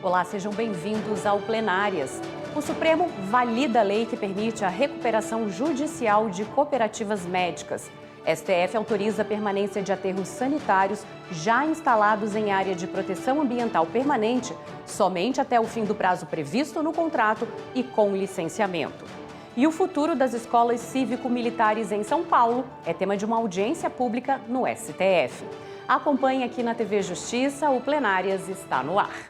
Olá, sejam bem-vindos ao Plenárias. O Supremo valida a lei que permite a recuperação judicial de cooperativas médicas. STF autoriza a permanência de aterros sanitários já instalados em área de proteção ambiental permanente somente até o fim do prazo previsto no contrato e com licenciamento. E o futuro das escolas cívico-militares em São Paulo é tema de uma audiência pública no STF. Acompanhe aqui na TV Justiça, o Plenárias está no ar.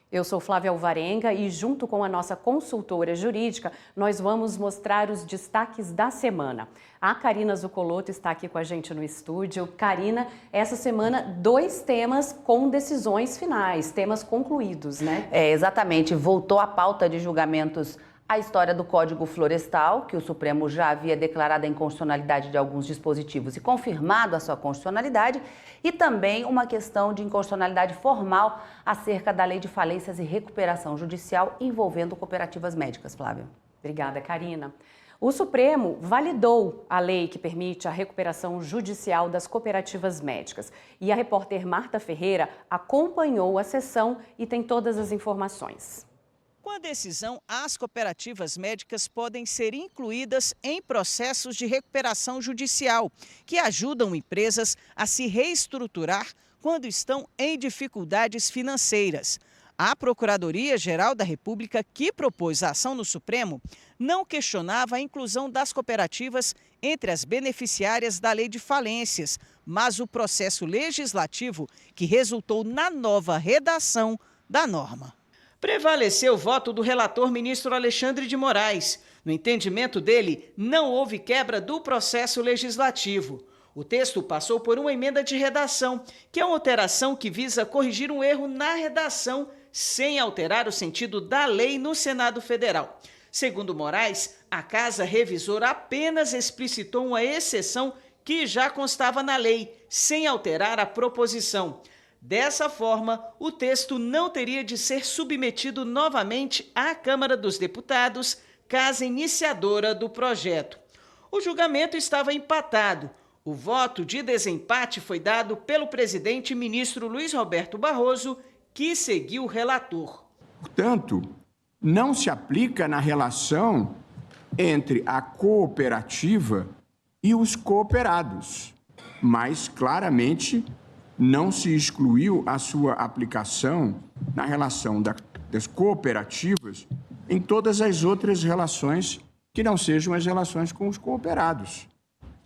Eu sou Flávia Alvarenga e, junto com a nossa consultora jurídica, nós vamos mostrar os destaques da semana. A Karina Zuccolotto está aqui com a gente no estúdio. Karina, essa semana, 2 temas com decisões finais, temas concluídos, né? Exatamente. Voltou à pauta de julgamentos a história do Código Florestal, que o Supremo já havia declarado a inconstitucionalidade de alguns dispositivos e confirmado a sua constitucionalidade, e também uma questão de inconstitucionalidade formal acerca da Lei de Falências e Recuperação Judicial envolvendo cooperativas médicas, Flávia. Obrigada, Karina. O Supremo validou a lei que permite a recuperação judicial das cooperativas médicas. E a repórter Marta Ferreira acompanhou a sessão e tem todas as informações. Com a decisão, as cooperativas médicas podem ser incluídas em processos de recuperação judicial, que ajudam empresas a se reestruturar quando estão em dificuldades financeiras. A Procuradoria-Geral da República, que propôs a ação no Supremo, não questionava a inclusão das cooperativas entre as beneficiárias da Lei de Falências, mas o processo legislativo que resultou na nova redação da norma. Prevaleceu o voto do relator ministro Alexandre de Moraes. No entendimento dele, não houve quebra do processo legislativo. O texto passou por uma emenda de redação, que é uma alteração que visa corrigir um erro na redação, sem alterar o sentido da lei no Senado Federal. Segundo Moraes, a Casa Revisora apenas explicitou uma exceção que já constava na lei, sem alterar a proposição. Dessa forma, o texto não teria de ser submetido novamente à Câmara dos Deputados, casa iniciadora do projeto. O julgamento estava empatado. O voto de desempate foi dado pelo presidente ministro Luiz Roberto Barroso, que seguiu o relator. Portanto, não se aplica na relação entre a cooperativa e os cooperados, mas claramente não se excluiu a sua aplicação na relação das cooperativas em todas as outras relações que não sejam as relações com os cooperados.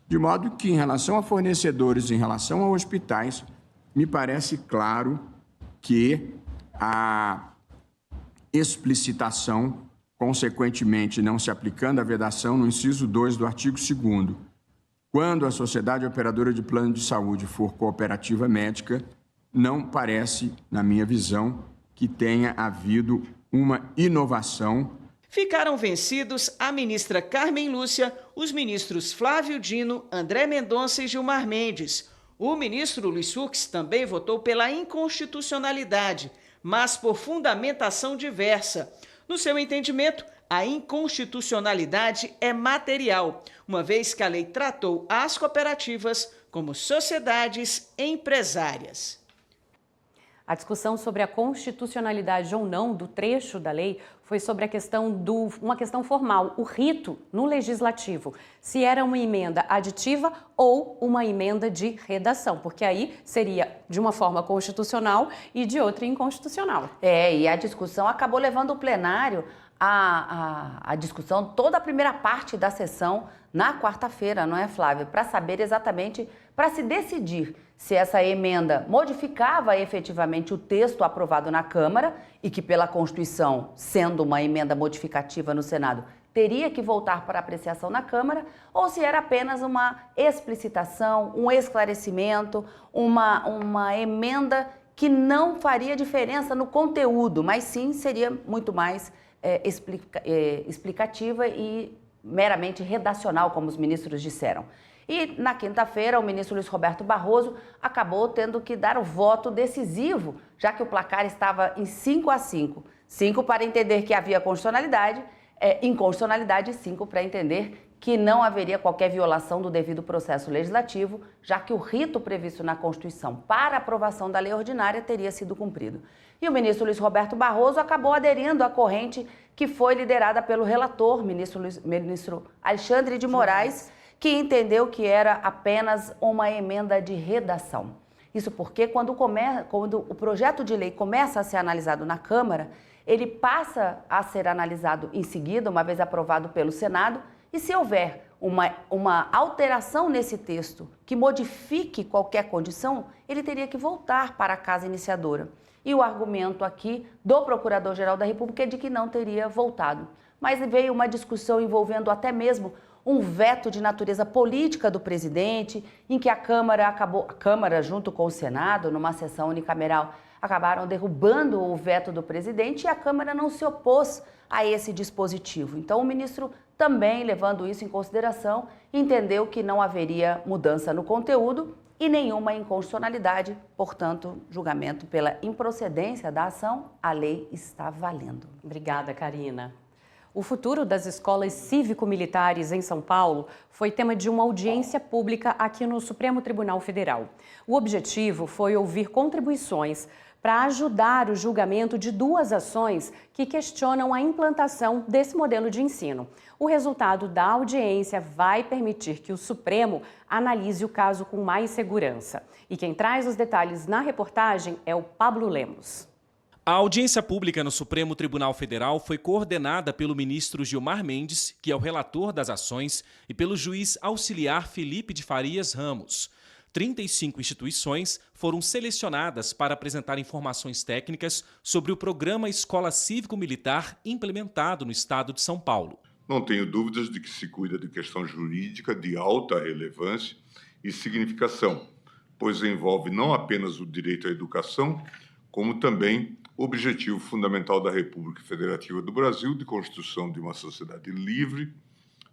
De modo que, em relação a fornecedores, em relação a hospitais, me parece claro que a explicitação, consequentemente não se aplicando a vedação no inciso 2 do artigo 2º, quando a sociedade operadora de plano de saúde for cooperativa médica, não parece, na minha visão, que tenha havido uma inovação. Ficaram vencidos a ministra Carmen Lúcia, os ministros Flávio Dino, André Mendonça e Gilmar Mendes. O ministro Luiz Fux também votou pela inconstitucionalidade, mas por fundamentação diversa. No seu entendimento, a inconstitucionalidade é material, uma vez que a lei tratou as cooperativas como sociedades empresárias. A discussão sobre a constitucionalidade ou não do trecho da lei foi sobre uma questão formal, o rito no legislativo, se era uma emenda aditiva ou uma emenda de redação, porque aí seria de uma forma constitucional e de outra inconstitucional. E a discussão acabou levando o plenário a discussão, toda a primeira parte da sessão na quarta-feira, não é, Flávia? Para saber exatamente, para se decidir se essa emenda modificava efetivamente o texto aprovado na Câmara e que, pela Constituição, sendo uma emenda modificativa no Senado, teria que voltar para apreciação na Câmara, ou se era apenas uma explicitação, um esclarecimento, uma emenda que não faria diferença no conteúdo, mas sim seria muito mais explicativa e meramente redacional, como os ministros disseram. E na quinta-feira, o ministro Luiz Roberto Barroso acabou tendo que dar o voto decisivo, já que o placar estava em 5-5. 5 para entender que havia inconstitucionalidade, e 5 para entender que não haveria qualquer violação do devido processo legislativo, já que o rito previsto na Constituição para aprovação da lei ordinária teria sido cumprido. E o ministro Luiz Roberto Barroso acabou aderindo à corrente que foi liderada pelo relator, ministro Alexandre de Moraes, que entendeu que era apenas uma emenda de redação. Isso porque quando o projeto de lei começa a ser analisado na Câmara, ele passa a ser analisado em seguida, uma vez aprovado pelo Senado, e se houver uma alteração nesse texto que modifique qualquer condição, ele teria que voltar para a casa iniciadora. E o argumento aqui do Procurador-Geral da República é de que não teria voltado. Mas veio uma discussão envolvendo até mesmo um veto de natureza política do presidente, em que a Câmara junto com o Senado, numa sessão unicameral, acabaram derrubando o veto do presidente e a Câmara não se opôs a esse dispositivo. Então, o ministro também, levando isso em consideração, entendeu que não haveria mudança no conteúdo e nenhuma inconstitucionalidade, portanto, julgamento pela improcedência da ação, a lei está valendo. Obrigada, Karina. O futuro das escolas cívico-militares em São Paulo foi tema de uma audiência pública aqui no Supremo Tribunal Federal. O objetivo foi ouvir contribuições para ajudar o julgamento de 2 ações que questionam a implantação desse modelo de ensino. O resultado da audiência vai permitir que o Supremo analise o caso com mais segurança. E quem traz os detalhes na reportagem é o Pablo Lemos. A audiência pública no Supremo Tribunal Federal foi coordenada pelo ministro Gilmar Mendes, que é o relator das ações, e pelo juiz auxiliar Felipe de Farias Ramos. 35 instituições foram selecionadas para apresentar informações técnicas sobre o programa Escola Cívico-Militar implementado no estado de São Paulo. Não tenho dúvidas de que se cuida de questão jurídica de alta relevância e significação, pois envolve não apenas o direito à educação, como também o objetivo fundamental da República Federativa do Brasil de construção de uma sociedade livre,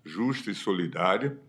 justa e solidária,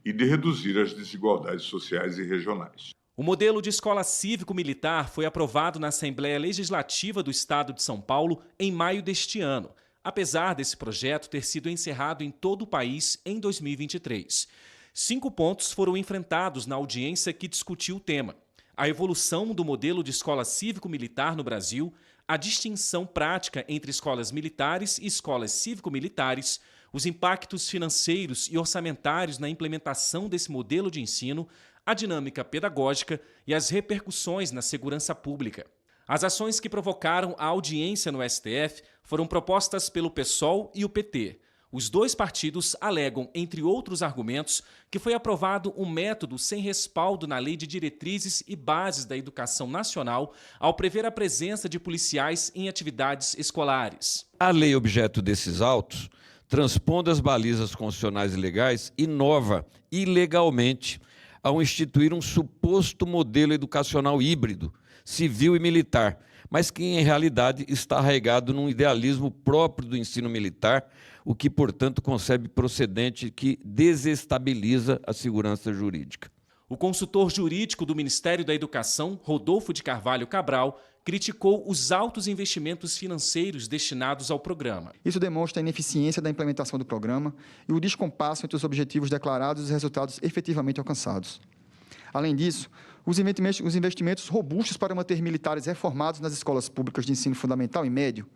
e de reduzir as desigualdades sociais e regionais. O modelo de escola cívico-militar foi aprovado na Assembleia Legislativa do Estado de São Paulo em maio deste ano, apesar desse projeto ter sido encerrado em todo o país em 2023. 5 pontos foram enfrentados na audiência que discutiu o tema: a evolução do modelo de escola cívico-militar no Brasil, a distinção prática entre escolas militares e escolas cívico-militares, os impactos financeiros e orçamentários na implementação desse modelo de ensino, a dinâmica pedagógica e as repercussões na segurança pública. As ações que provocaram a audiência no STF foram propostas pelo PSOL e o PT. Os 2 partidos alegam, entre outros argumentos, que foi aprovado um método sem respaldo na Lei de Diretrizes e Bases da Educação Nacional ao prever a presença de policiais em atividades escolares. A lei objeto desses autos, transpondo as balizas constitucionais e legais, inova ilegalmente ao instituir um suposto modelo educacional híbrido, civil e militar, mas que em realidade está arraigado num idealismo próprio do ensino militar, o que, portanto, concebe procedente que desestabiliza a segurança jurídica. O consultor jurídico do Ministério da Educação, Rodolfo de Carvalho Cabral, criticou os altos investimentos financeiros destinados ao programa. Isso demonstra a ineficiência da implementação do programa e o descompasso entre os objetivos declarados e os resultados efetivamente alcançados. Além disso, os investimentos robustos para manter militares reformados nas escolas públicas de ensino fundamental e médio,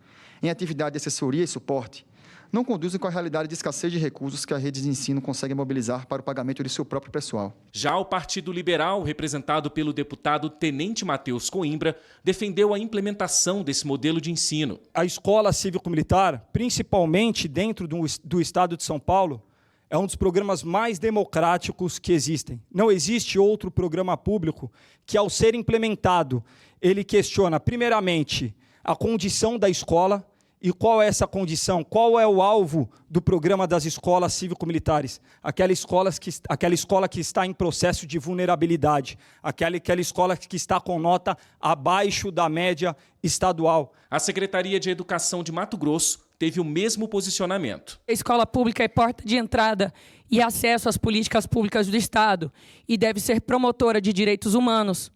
em atividade de assessoria e suporte, não conduzem com a realidade de escassez de recursos que a rede de ensino consegue mobilizar para o pagamento de seu próprio pessoal. Já o Partido Liberal, representado pelo deputado Tenente Matheus Coimbra, defendeu a implementação desse modelo de ensino. A escola cívico-militar, principalmente dentro do estado de São Paulo, é um dos programas mais democráticos que existem. Não existe outro programa público que, ao ser implementado, ele questiona, primeiramente, a condição da escola E qual é essa condição? Qual é o alvo do programa das escolas cívico-militares? Aquela escola que está em processo de vulnerabilidade, aquela escola que está com nota abaixo da média estadual. A Secretaria de Educação de Mato Grosso teve o mesmo posicionamento. A escola pública é porta de entrada e acesso às políticas públicas do Estado e deve ser promotora de direitos humanos.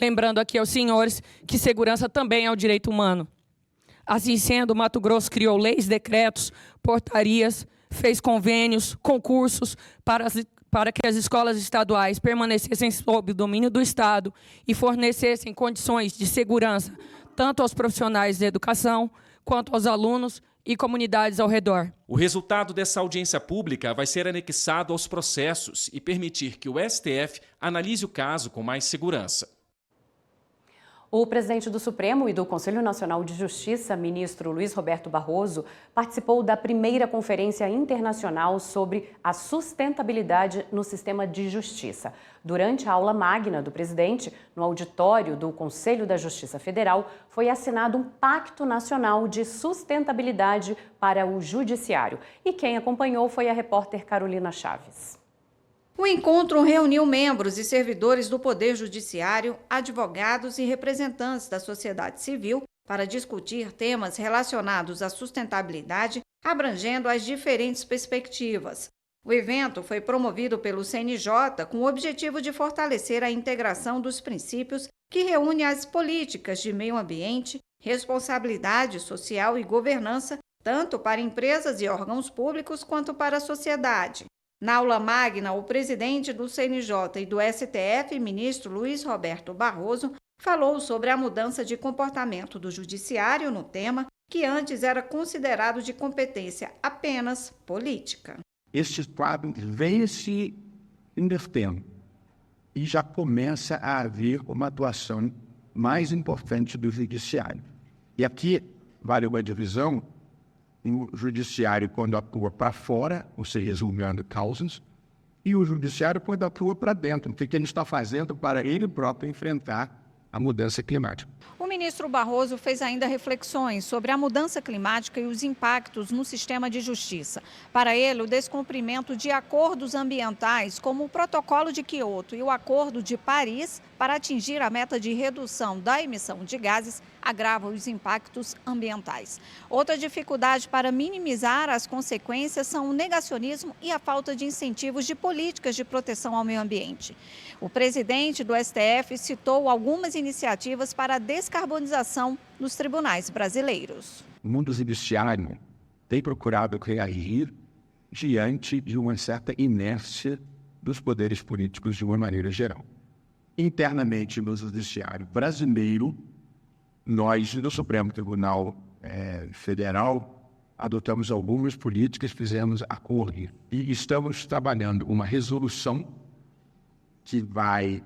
Lembrando aqui aos senhores que segurança também é um direito humano. Assim sendo, Mato Grosso criou leis, decretos, portarias, fez convênios, concursos para que as escolas estaduais permanecessem sob o domínio do Estado e fornecessem condições de segurança tanto aos profissionais de educação quanto aos alunos e comunidades ao redor. O resultado dessa audiência pública vai ser anexado aos processos e permitir que o STF analise o caso com mais segurança. O presidente do Supremo e do Conselho Nacional de Justiça, ministro Luiz Roberto Barroso, participou da primeira Conferência Internacional sobre a Sustentabilidade no Sistema de Justiça. Durante a aula magna do presidente, no auditório do Conselho da Justiça Federal, foi assinado um Pacto Nacional de Sustentabilidade para o Judiciário. E quem acompanhou foi a repórter Carolina Chaves. O encontro reuniu membros e servidores do Poder Judiciário, advogados e representantes da sociedade civil para discutir temas relacionados à sustentabilidade, abrangendo as diferentes perspectivas. O evento foi promovido pelo CNJ com o objetivo de fortalecer a integração dos princípios que reúne as políticas de meio ambiente, responsabilidade social e governança, tanto para empresas e órgãos públicos quanto para a sociedade. Na aula magna, o presidente do CNJ e do STF, ministro Luiz Roberto Barroso, falou sobre a mudança de comportamento do judiciário no tema, que antes era considerado de competência apenas política. Este quadro vem se invertendo e já começa a haver uma atuação mais importante do judiciário. E aqui vale uma divisão. O judiciário quando atua para fora, ou seja, julgando causas, e o judiciário quando atua para dentro, o que ele está fazendo para ele próprio enfrentar a mudança climática. O ministro Barroso fez ainda reflexões sobre a mudança climática e os impactos no sistema de justiça. Para ele, o descumprimento de acordos ambientais, como o Protocolo de Quioto e o Acordo de Paris, para atingir a meta de redução da emissão de gases, agrava os impactos ambientais. Outra dificuldade para minimizar as consequências são o negacionismo e a falta de incentivos de políticas de proteção ao meio ambiente. O presidente do STF citou algumas iniciativas para a descarbonização dos tribunais brasileiros. O mundo judiciário tem procurado reagir diante de uma certa inércia dos poderes políticos de uma maneira geral. Internamente, no judiciário brasileiro, nós, no Supremo Tribunal Federal, adotamos algumas políticas, fizemos acordo e estamos trabalhando uma resolução que vai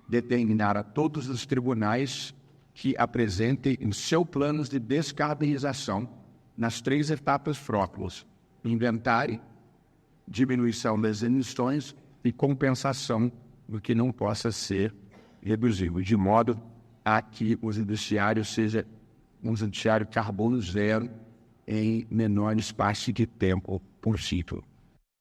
determinar a todos os tribunais que apresentem os seus planos de descarbonização nas 3 etapas próprias: inventário, diminuição das emissões e compensação do que não possa ser reduzido, de modo a que o judiciário seja um judiciário carbono zero em menor espaço de tempo possível.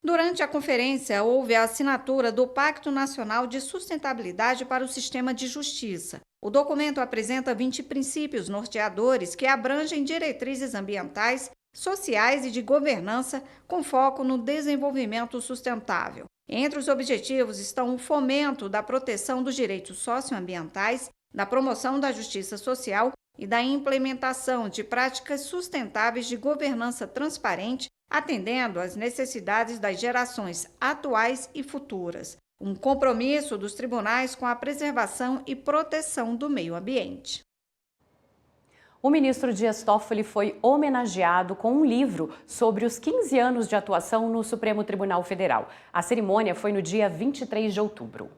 Durante a conferência, houve a assinatura do Pacto Nacional de Sustentabilidade para o Sistema de Justiça. O documento apresenta 20 princípios norteadores que abrangem diretrizes ambientais, sociais e de governança com foco no desenvolvimento sustentável. Entre os objetivos estão o fomento da proteção dos direitos socioambientais, da promoção da justiça social e da implementação de práticas sustentáveis de governança transparente, atendendo às necessidades das gerações atuais e futuras. Um compromisso dos tribunais com a preservação e proteção do meio ambiente. O ministro Dias Toffoli foi homenageado com um livro sobre os 15 anos de atuação no Supremo Tribunal Federal. A cerimônia foi no dia 23 de outubro.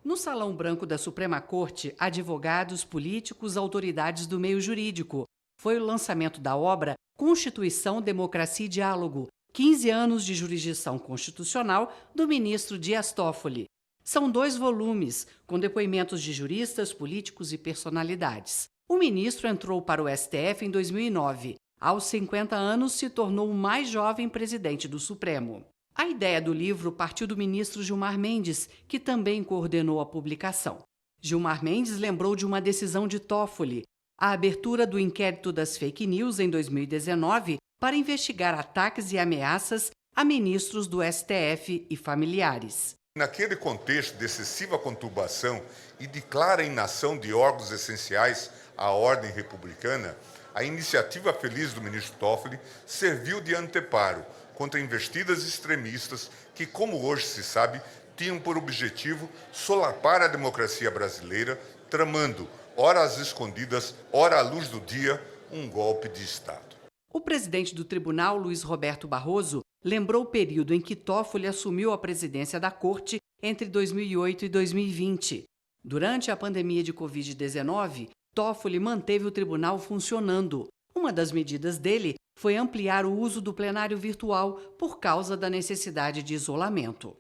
No Salão Branco da Suprema Corte, advogados, políticos, autoridades do meio jurídico. Foi o lançamento da obra Constituição, Democracia e Diálogo, 15 anos de jurisdição constitucional, do ministro Dias Toffoli. São 2 volumes, com depoimentos de juristas, políticos e personalidades. O ministro entrou para o STF em 2009. Aos 50 anos, se tornou o mais jovem presidente do Supremo. A ideia do livro partiu do ministro Gilmar Mendes, que também coordenou a publicação. Gilmar Mendes lembrou de uma decisão de Toffoli, a abertura do inquérito das fake news em 2019 para investigar ataques e ameaças a ministros do STF e familiares. Naquele contexto de excessiva conturbação e de clara inação de órgãos essenciais à ordem republicana, a iniciativa feliz do ministro Toffoli serviu de anteparo contra investidas extremistas que, como hoje se sabe, tinham por objetivo solapar a democracia brasileira, tramando, ora às escondidas, ora à luz do dia, um golpe de Estado. O presidente do tribunal, Luiz Roberto Barroso, lembrou o período em que Toffoli assumiu a presidência da Corte entre 2008 e 2020. Durante a pandemia de Covid-19, Toffoli manteve o tribunal funcionando. Uma das medidas dele foi ampliar o uso do plenário virtual por causa da necessidade de isolamento.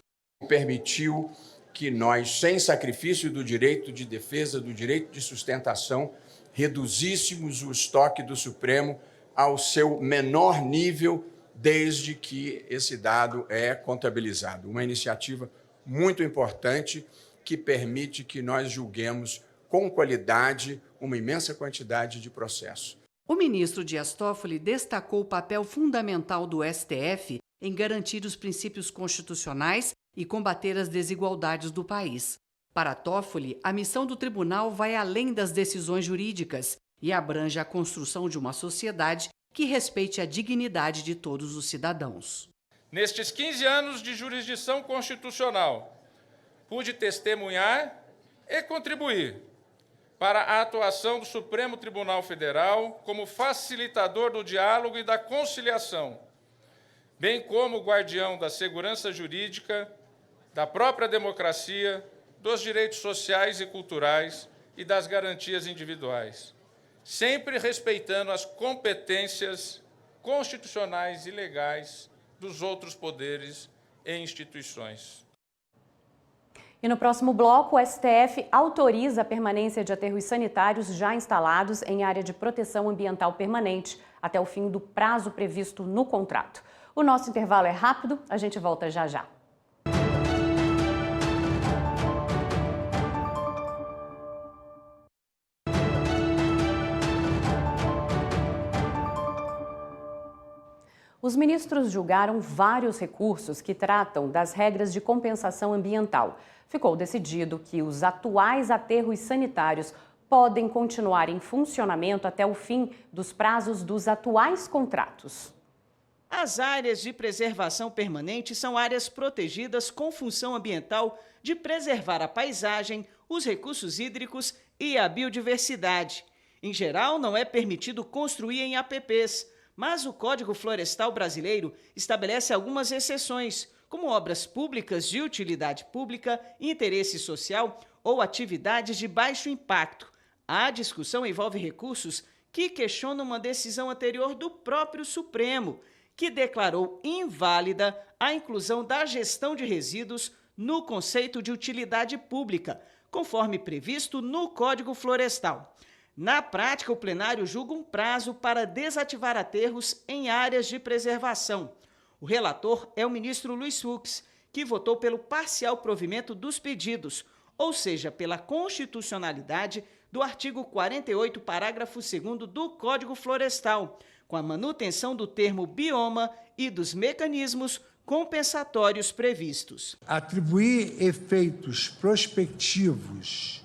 Permitiu que nós, sem sacrifício do direito de defesa, do direito de sustentação, reduzíssemos o estoque do Supremo ao seu menor nível desde que esse dado é contabilizado. Uma iniciativa muito importante que permite que nós julguemos com qualidade uma imensa quantidade de processos. O ministro Dias Toffoli destacou o papel fundamental do STF em garantir os princípios constitucionais e combater as desigualdades do país. Para Toffoli, a missão do tribunal vai além das decisões jurídicas e abrange a construção de uma sociedade que respeite a dignidade de todos os cidadãos. Nestes 15 anos de jurisdição constitucional, pude testemunhar e contribuir para a atuação do Supremo Tribunal Federal como facilitador do diálogo e da conciliação, bem como guardião da segurança jurídica, da própria democracia, dos direitos sociais e culturais e das garantias individuais, sempre respeitando as competências constitucionais e legais dos outros poderes e instituições. E no próximo bloco, o STF autoriza a permanência de aterros sanitários já instalados em área de proteção ambiental permanente até o fim do prazo previsto no contrato. O nosso intervalo é rápido, a gente volta já já. Os ministros julgaram vários recursos que tratam das regras de compensação ambiental. Ficou decidido que os atuais aterros sanitários podem continuar em funcionamento até o fim dos prazos dos atuais contratos. As áreas de preservação permanente são áreas protegidas com função ambiental de preservar a paisagem, os recursos hídricos e a biodiversidade. Em geral, não é permitido construir em APPs, mas o Código Florestal Brasileiro estabelece algumas exceções, como obras públicas de utilidade pública, interesse social ou atividades de baixo impacto. A discussão envolve recursos que questionam uma decisão anterior do próprio Supremo, que declarou inválida a inclusão da gestão de resíduos no conceito de utilidade pública, conforme previsto no Código Florestal. Na prática, o plenário julga um prazo para desativar aterros em áreas de preservação. O relator é o ministro Luiz Fux, que votou pelo parcial provimento dos pedidos, ou seja, pela constitucionalidade do artigo 48, parágrafo 2º do Código Florestal, com a manutenção do termo bioma e dos mecanismos compensatórios previstos. Atribuir efeitos prospectivos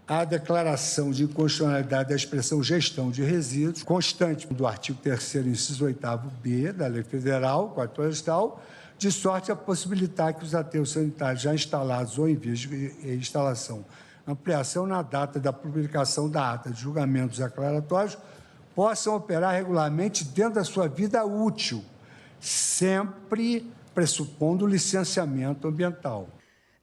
à declaração de inconstitucionalidade da expressão gestão de resíduos, constante do artigo 3º, inciso 8º-B da Lei Federal, Código Florestal, de sorte a possibilitar que os aterros sanitários já instalados ou em vias de instalação, ampliação na data da publicação da ata de julgamentos declaratórios, possam operar regularmente dentro da sua vida útil, sempre pressupondo licenciamento ambiental.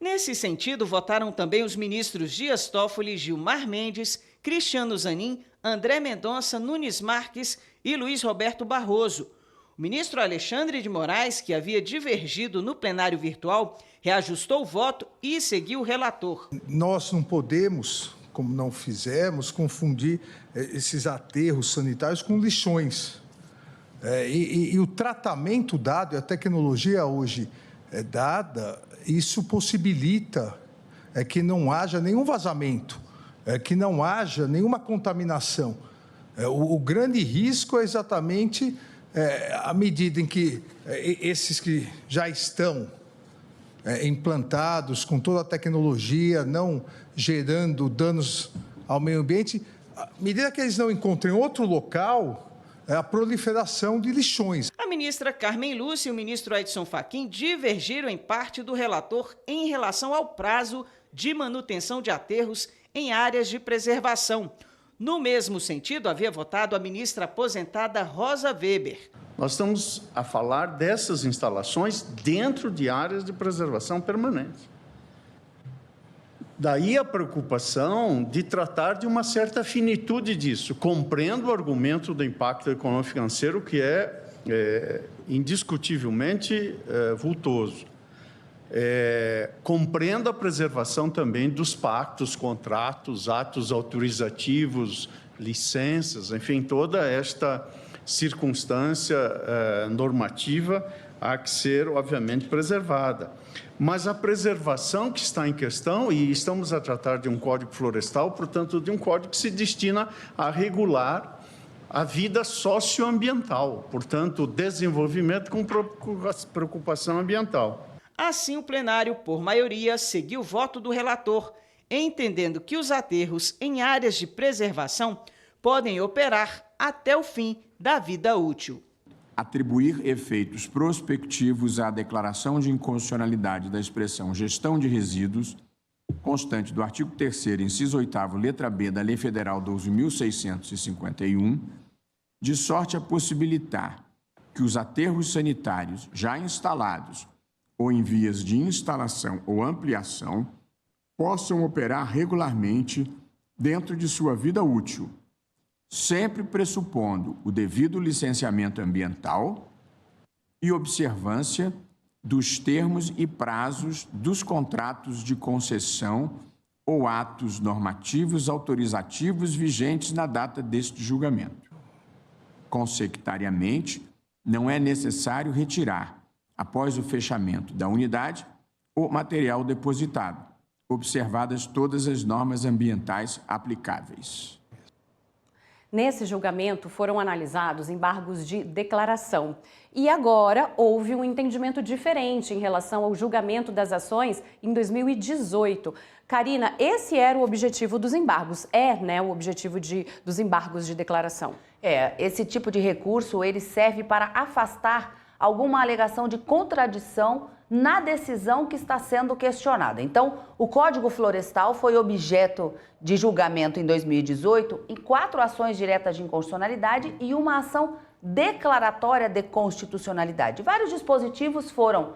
Nesse sentido, votaram também os ministros Dias Toffoli, Gilmar Mendes, Cristiano Zanin, André Mendonça, Nunes Marques e Luiz Roberto Barroso. O ministro Alexandre de Moraes, que havia divergido no plenário virtual, reajustou o voto e seguiu o relator. Nós não podemos como não fizemos, confundir esses aterros sanitários com lixões. E o tratamento dado, a tecnologia hoje dada, isso possibilita que não haja nenhum vazamento, que não haja nenhuma contaminação. O grande risco é exatamente à medida em que esses que já estão implantados com toda a tecnologia, não gerando danos ao meio ambiente, à medida que eles não encontrem outro local, a proliferação de lixões. A ministra Carmen Lúcia e o ministro Edson Fachin divergiram em parte do relator em relação ao prazo de manutenção de aterros em áreas de preservação. No mesmo sentido, havia votado a ministra aposentada Rosa Weber. Nós estamos a falar dessas instalações dentro de áreas de preservação permanente. Daí a preocupação de tratar de uma certa finitude disso. Compreendo o argumento do impacto econômico financeiro, que é indiscutivelmente vultoso. Compreendo a preservação também dos pactos, contratos, atos autorizativos, licenças, enfim, toda esta circunstância normativa há que ser, obviamente, preservada. Mas a preservação que está em questão, e estamos a tratar de um código florestal, portanto, de um código que se destina a regular a vida socioambiental, portanto, o desenvolvimento com preocupação ambiental. Assim, o plenário, por maioria, seguiu o voto do relator, entendendo que os aterros em áreas de preservação podem operar até o fim da vida útil. Atribuir efeitos prospectivos à declaração de inconstitucionalidade da expressão gestão de resíduos, constante do artigo 3º, inciso 8º, letra B da Lei Federal 12.651, de sorte a possibilitar que os aterros sanitários já instalados ou em vias de instalação ou ampliação possam operar regularmente dentro de sua vida útil, sempre pressupondo o devido licenciamento ambiental e observância dos termos e prazos dos contratos de concessão ou atos normativos autorizativos vigentes na data deste julgamento. Consecutariamente, não é necessário retirar, após o fechamento da unidade, o material depositado, observadas todas as normas ambientais aplicáveis. Nesse julgamento foram analisados embargos de declaração. E agora houve um entendimento diferente em relação ao julgamento das ações em 2018. Karina, esse era o objetivo dos embargos, o objetivo dos embargos de declaração. Esse tipo de recurso ele serve para afastar alguma alegação de contradição na decisão que está sendo questionada. Então, o Código Florestal foi objeto de julgamento em 2018 em 4 ações diretas de inconstitucionalidade e uma ação declaratória de constitucionalidade. Vários dispositivos foram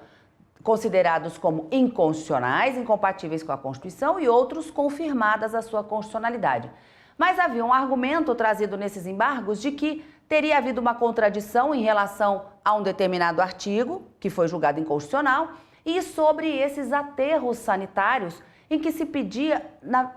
considerados como inconstitucionais, incompatíveis com a Constituição, e outros confirmadas a sua constitucionalidade. Mas havia um argumento trazido nesses embargos de que teria havido uma contradição em relação a um determinado artigo, que foi julgado inconstitucional, e sobre esses aterros sanitários, em que se pedia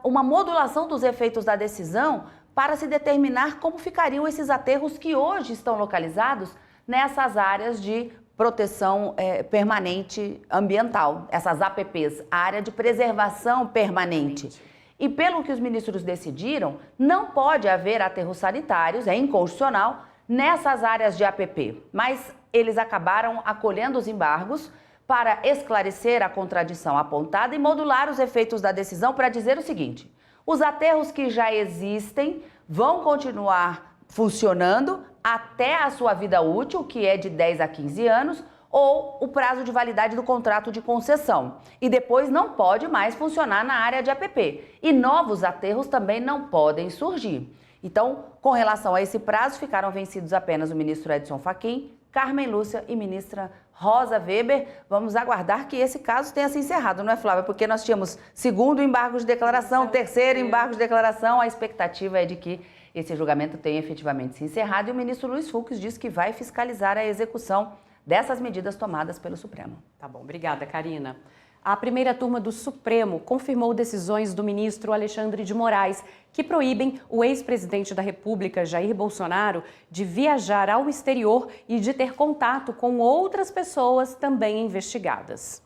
uma modulação dos efeitos da decisão para se determinar como ficariam esses aterros que hoje estão localizados nessas áreas de proteção permanente ambiental, essas APPs, Área de Preservação Permanente. E pelo que os ministros decidiram, não pode haver aterros sanitários, é inconstitucional, nessas áreas de APP. Mas eles acabaram acolhendo os embargos para esclarecer a contradição apontada e modular os efeitos da decisão para dizer o seguinte: os aterros que já existem vão continuar funcionando até a sua vida útil, que é de 10 a 15 anos, ou o prazo de validade do contrato de concessão. E depois não pode mais funcionar na área de APP. E novos aterros também não podem surgir. Então, com relação a esse prazo, ficaram vencidos apenas o ministro Edson Fachin, Carmen Lúcia e ministra Rosa Weber. Vamos aguardar que esse caso tenha se encerrado, não é, Flávia? Porque nós tínhamos segundo embargo de declaração, terceiro embargo de declaração. A expectativa é de que esse julgamento tenha efetivamente se encerrado e o ministro Luiz Fux disse que vai fiscalizar a execução dessas medidas tomadas pelo Supremo. Tá bom, obrigada, Karina. A primeira turma do Supremo confirmou decisões do ministro Alexandre de Moraes, que proíbem o ex-presidente da República, Jair Bolsonaro, de viajar ao exterior e de ter contato com outras pessoas também investigadas.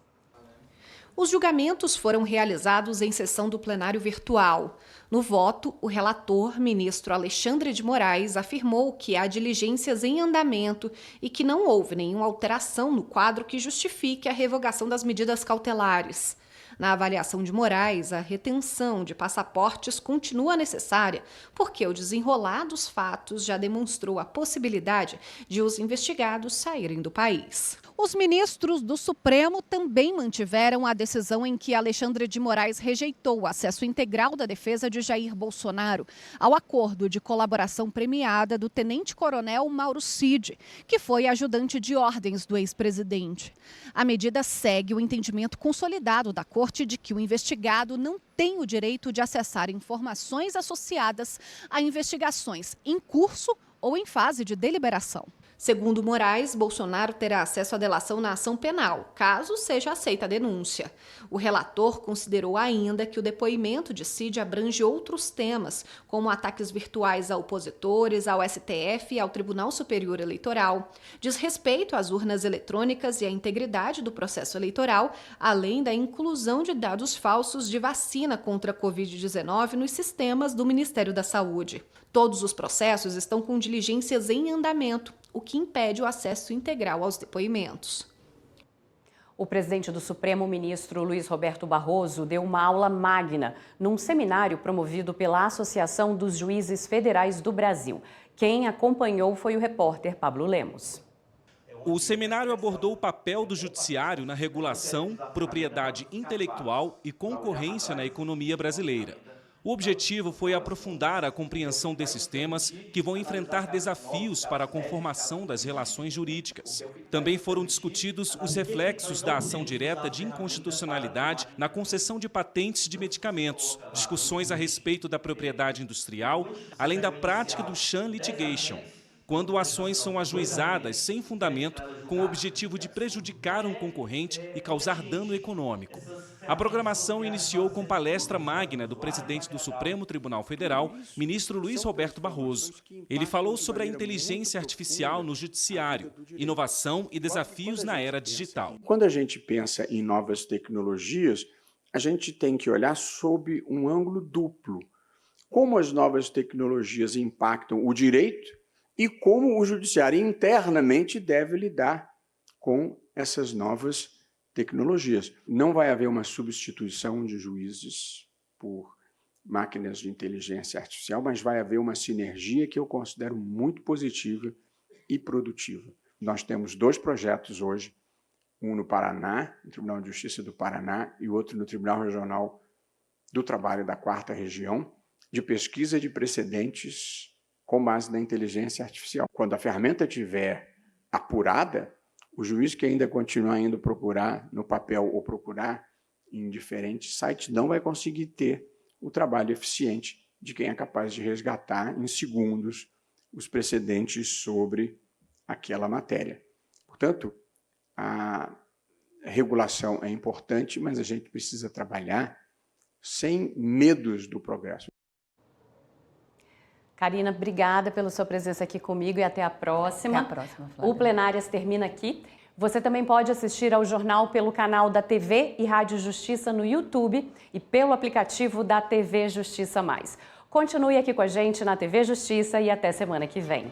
Os julgamentos foram realizados em sessão do plenário virtual. No voto, o relator, ministro Alexandre de Moraes, afirmou que há diligências em andamento e que não houve nenhuma alteração no quadro que justifique a revogação das medidas cautelares. Na avaliação de Moraes, a retenção de passaportes continua necessária, porque o desenrolar dos fatos já demonstrou a possibilidade de os investigados saírem do país. Os ministros do Supremo também mantiveram a decisão em que Alexandre de Moraes rejeitou o acesso integral da defesa de Jair Bolsonaro ao acordo de colaboração premiada do tenente-coronel Mauro Cid, que foi ajudante de ordens do ex-presidente. A medida segue o entendimento consolidado da Corte de que o investigado não tem o direito de acessar informações associadas a investigações em curso ou em fase de deliberação. Segundo Moraes, Bolsonaro terá acesso à delação na ação penal, caso seja aceita a denúncia. O relator considerou ainda que o depoimento de Cid abrange outros temas, como ataques virtuais a opositores, ao STF e ao Tribunal Superior Eleitoral, desrespeito às urnas eletrônicas e à integridade do processo eleitoral, além da inclusão de dados falsos de vacina contra a Covid-19 nos sistemas do Ministério da Saúde. Todos os processos estão com diligências em andamento, o que impede o acesso integral aos depoimentos. O presidente do Supremo, ministro Luiz Roberto Barroso, deu uma aula magna num seminário promovido pela Associação dos Juízes Federais do Brasil. Quem acompanhou foi o repórter Pablo Lemos. O seminário abordou o papel do judiciário na regulação, propriedade intelectual e concorrência na economia brasileira. O objetivo foi aprofundar a compreensão desses temas que vão enfrentar desafios para a conformação das relações jurídicas. Também foram discutidos os reflexos da ação direta de inconstitucionalidade na concessão de patentes de medicamentos, discussões a respeito da propriedade industrial, além da prática do sham litigation, quando ações são ajuizadas sem fundamento com o objetivo de prejudicar um concorrente e causar dano econômico. A programação iniciou com palestra magna do presidente do Supremo Tribunal Federal, ministro Luiz Roberto Barroso. Ele falou sobre a inteligência artificial no judiciário, inovação e desafios na era digital. Quando a gente pensa em novas tecnologias, a gente tem que olhar sob um ângulo duplo. Como as novas tecnologias impactam o direito e como o judiciário internamente deve lidar com essas novas tecnologias. Não vai haver uma substituição de juízes por máquinas de inteligência artificial, mas vai haver uma sinergia que eu considero muito positiva e produtiva. Nós temos 2 projetos hoje, um no Paraná, no Tribunal de Justiça do Paraná, e outro no Tribunal Regional do Trabalho da 4ª Região, de pesquisa de precedentes com base na inteligência artificial. Quando a ferramenta estiver apurada, o juiz que ainda continuar indo procurar no papel ou procurar em diferentes sites não vai conseguir ter o trabalho eficiente de quem é capaz de resgatar em segundos os precedentes sobre aquela matéria. Portanto, a regulação é importante, mas a gente precisa trabalhar sem medos do progresso. Karina, obrigada pela sua presença aqui comigo e até a próxima. Até a próxima, Flávia. O Plenárias termina aqui. Você também pode assistir ao jornal pelo canal da TV e Rádio Justiça no YouTube e pelo aplicativo da TV Justiça Mais. Continue aqui com a gente na TV Justiça e até semana que vem.